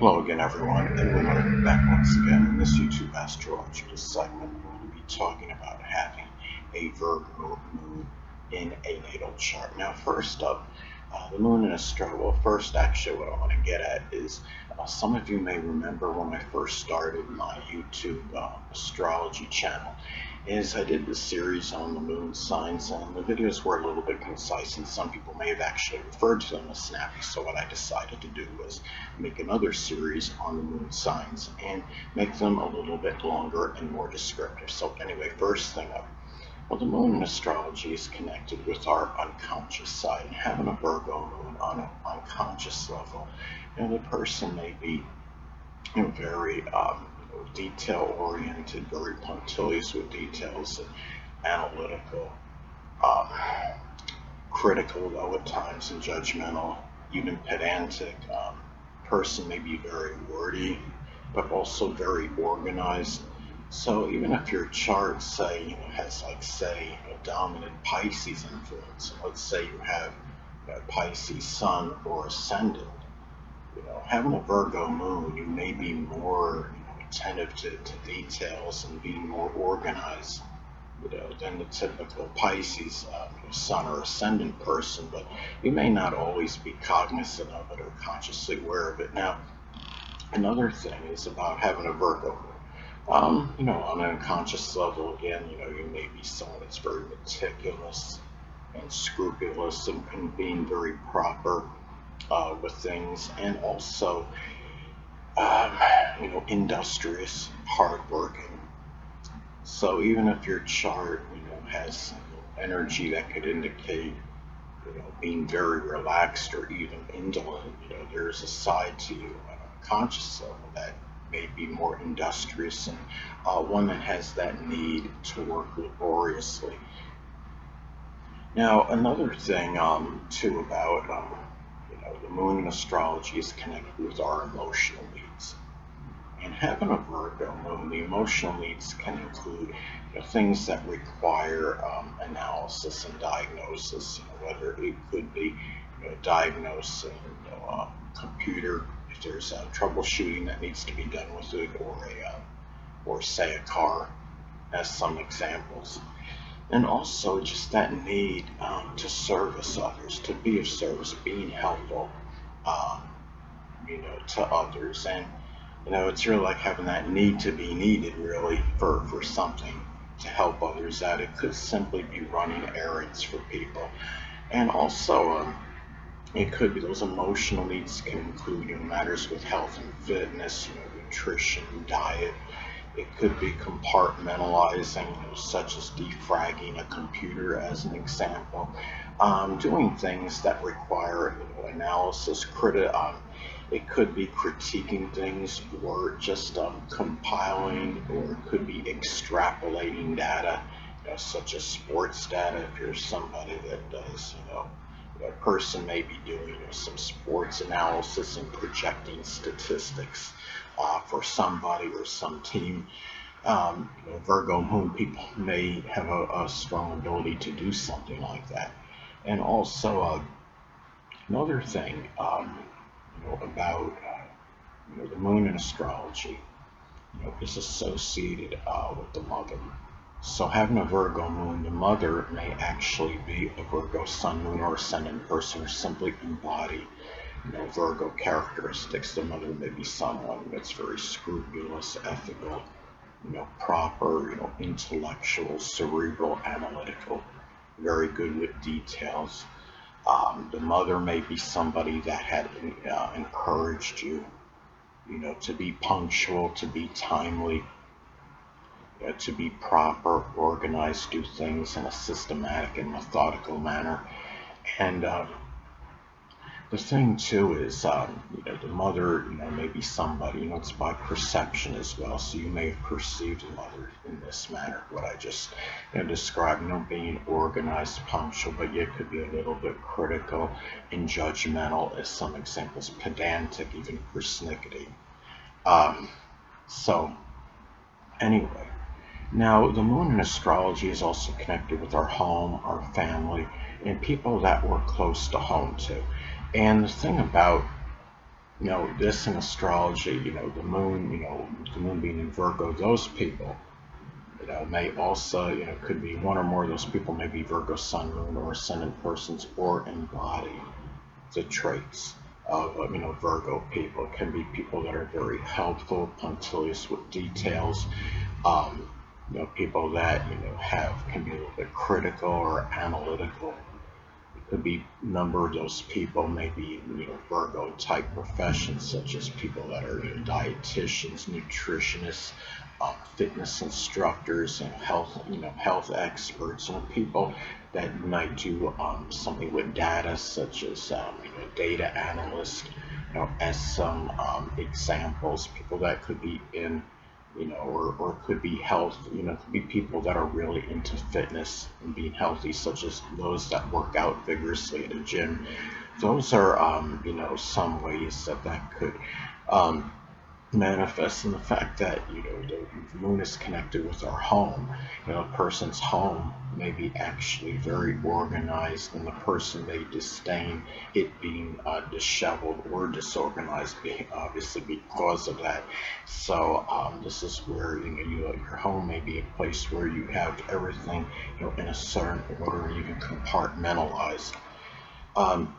Hello again, everyone. Edwin Learnard back once again in this YouTube astrological segment. We're going to be talking about having a Virgo moon in a natal chart. Now, first up, the moon in astrology. Well, first, actually, what I want to get at is some of you may remember when I first started my YouTube astrology channel. Is I did the series on the moon signs, and the videos were a little bit concise, and some people may have actually referred to them as snappy. So what I decided to do was make another series on the moon signs and make them a little bit longer and more descriptive. So anyway, first thing up, well, the moon in astrology is connected with our unconscious side, and having a Virgo moon on an unconscious level, the person may be very detail oriented, very punctilious with details, and analytical, um, critical though at times, and judgmental, even pedantic. Person may be very wordy, but also very organized. So even if your chart, say, has a dominant Pisces influence, let's say you have a Pisces sun or ascendant, having a Virgo moon, you may be more attentive to details and being more organized, than the typical Pisces sun or ascendant person, but you may not always be cognizant of it or consciously aware of it. Now, another thing is about having a Virgo moon. On an unconscious level, again, you may be someone that's very meticulous and scrupulous and being very proper with things, and also, um, industrious, hardworking. So even if your chart, has energy that could indicate, being very relaxed or even indolent, there's a side to you on a conscious level that may be more industrious, and one that has that need to work laboriously. Now, another thing, too, about, the moon in astrology is connected with our emotional needs. And having a Virgo moon, the emotional needs can include things that require analysis and diagnosis. Whether it could be diagnosing computer, if there's troubleshooting that needs to be done with it, or say a car, as some examples. And also just that need to service others, to be of service, being helpful, um, to others. And it's really like having that need to be needed, really, for something to help others out. It could simply be running errands for people. And also, it could be those emotional needs can include, matters with health and fitness, nutrition, diet. It could be compartmentalizing, such as defragging a computer, as an example. Doing things that require, analysis, it could be critiquing things, or just compiling, or it could be extrapolating data, such as sports data. If you're somebody that does, a person may be doing some sports analysis and projecting statistics for somebody or some team. Virgo moon people may have a strong ability to do something like that. And also, another thing, about the moon in astrology, is associated with the mother. So having a Virgo moon, the mother may actually be a Virgo sun, moon, or ascendant person, or simply embody, Virgo characteristics. The mother may be someone that's very scrupulous, ethical, proper, intellectual, cerebral, analytical, very good with details. The mother may be somebody that had encouraged you, to be punctual, to be timely, to be proper, organized, do things in a systematic and methodical manner. And the thing too is, the mother, may be somebody, it's by perception as well. So you may have perceived the mother in this manner, what I just described, being organized, punctual, but yet could be a little bit critical and judgmental, as some examples, pedantic, even persnickety. So anyway, now the moon in astrology is also connected with our home, our family, and people that we're close to home to. And the thing about this in astrology, the moon being in Virgo, those people, may also, could be one or more of those people may be Virgo sun, moon, or ascendant persons, or embody the traits of, Virgo people. It can be people that are very helpful, punctilious with details, um, people that, can be a little bit critical or analytical. Could be a number of those people, maybe Virgo type professions, such as people that are dietitians, nutritionists, fitness instructors, and health experts, and people that might do something with data, such as data analyst. As some examples, people that could be in or could be health, could be people that are really into fitness and being healthy, such as those that work out vigorously at a gym. Those are, some ways that could um, manifest in the fact that the moon is connected with our home. A person's home may be actually very organized, and the person may disdain it being disheveled or disorganized, obviously because of that. So this is where your home may be a place where you have everything in a certain order, even compartmentalized. Um,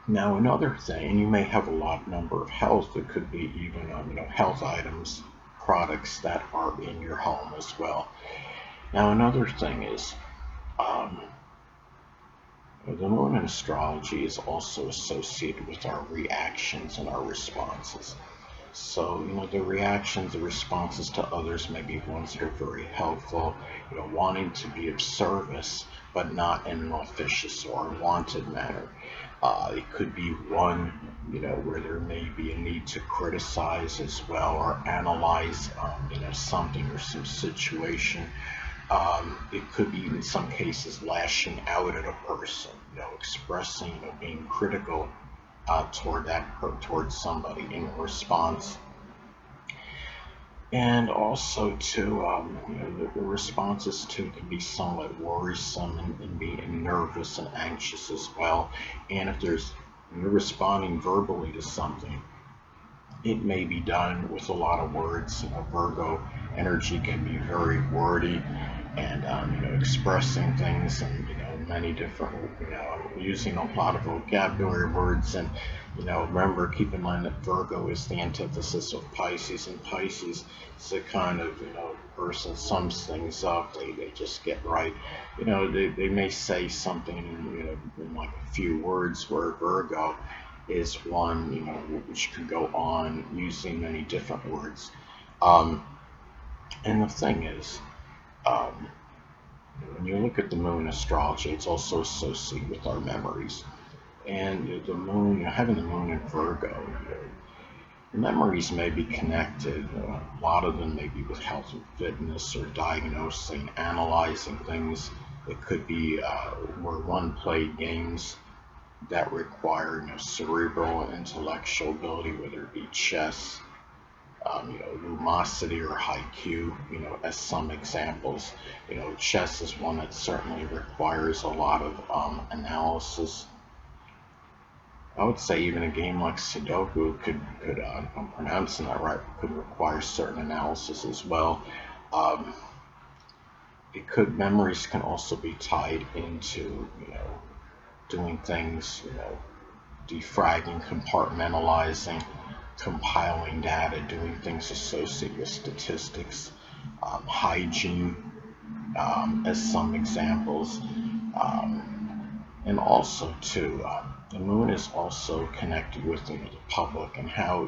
Now another thing, and you may have a lot number of health. It could be even health items, products that are in your home as well. Now another thing is um, the moon in astrology is also associated with our reactions and our responses. So, the reactions, the responses to others may be ones that are very helpful, wanting to be of service, but not in an officious or unwanted manner. It could be one, where there may be a need to criticize as well or analyze, something or some situation. It could be in some cases lashing out at a person, expressing, being critical towards somebody in response. And also too, the responses too can be somewhat worrisome and being nervous and anxious as well. And if you're responding verbally to something, it may be done with a lot of words. Virgo energy can be very wordy and expressing things and many different using a lot of vocabulary words. And remember, keep in mind that Virgo is the antithesis of Pisces, and Pisces is the kind of person sums things up. They just get right. They may say something in like a few words, where Virgo is one, which could go on using many different words. Um, and the thing is, um, when you look at the moon astrology, it's also associated with our memories. And the moon, having the moon in Virgo, memories may be connected. A lot of them may be with health and fitness, or diagnosing, analyzing things. It could be where one played games that require cerebral and intellectual ability, whether it be chess, lumosity or haiku, as some examples. Chess is one that certainly requires a lot of analysis. I would say even a game like Sudoku could if I'm pronouncing that right, could require certain analysis as well. Um, Memories can also be tied into, doing things, defragging, compartmentalizing, compiling data, doing things associated with statistics, hygiene, as some examples. And also, too, the moon is also connected with the public, and how,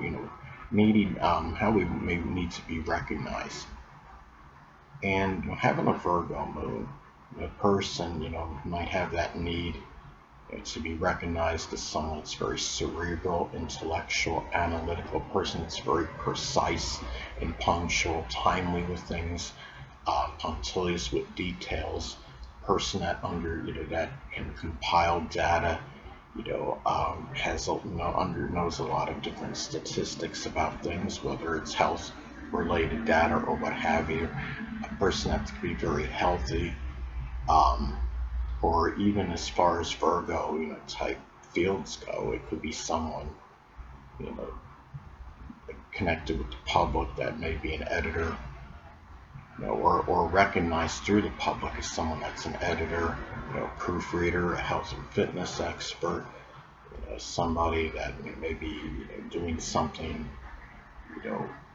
how we may need to be recognized. And having a Virgo moon, the person, might have that need to be recognized as someone that's very cerebral, intellectual, analytical person that's very precise and punctual, timely with things, punctilious with details, person that that can compile data, knows a lot of different statistics about things, whether it's health related data or what have you. A person that can be very healthy, um, or even as far as Virgo, type fields go, it could be someone you know, connected with the public that may be an editor, or recognized through the public as someone that's an editor, proofreader, a health and fitness expert, somebody that may be doing something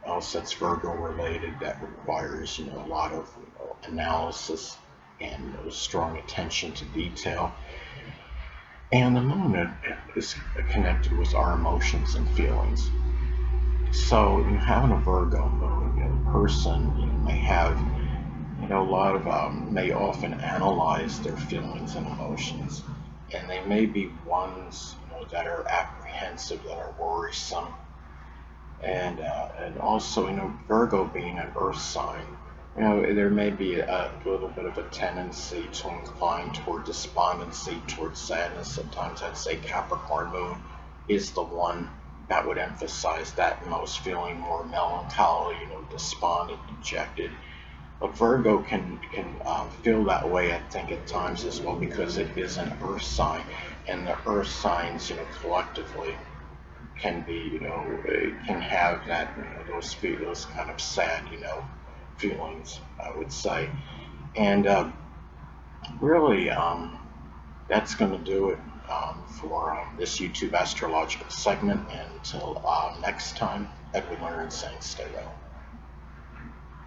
else that's Virgo related that requires a lot of analysis and strong attention to detail. And the moon is connected with our emotions and feelings. So having a Virgo moon, the person may have a lot of may often analyze their feelings and emotions, and they may be ones that are apprehensive, that are worrisome, and also Virgo being an Earth sign, there may be a little bit of a tendency to incline toward despondency, toward sadness. Sometimes I'd say Capricorn moon is the one that would emphasize that most, feeling more melancholy, despondent, dejected. But Virgo can feel that way, I think, at times as well, because it is an Earth sign, and the Earth signs, collectively, can be, can have that, those kind of sad, feelings, I would say. And really, that's going to do it for this YouTube astrological segment. And until next time, Edwin Learnard saying stay well.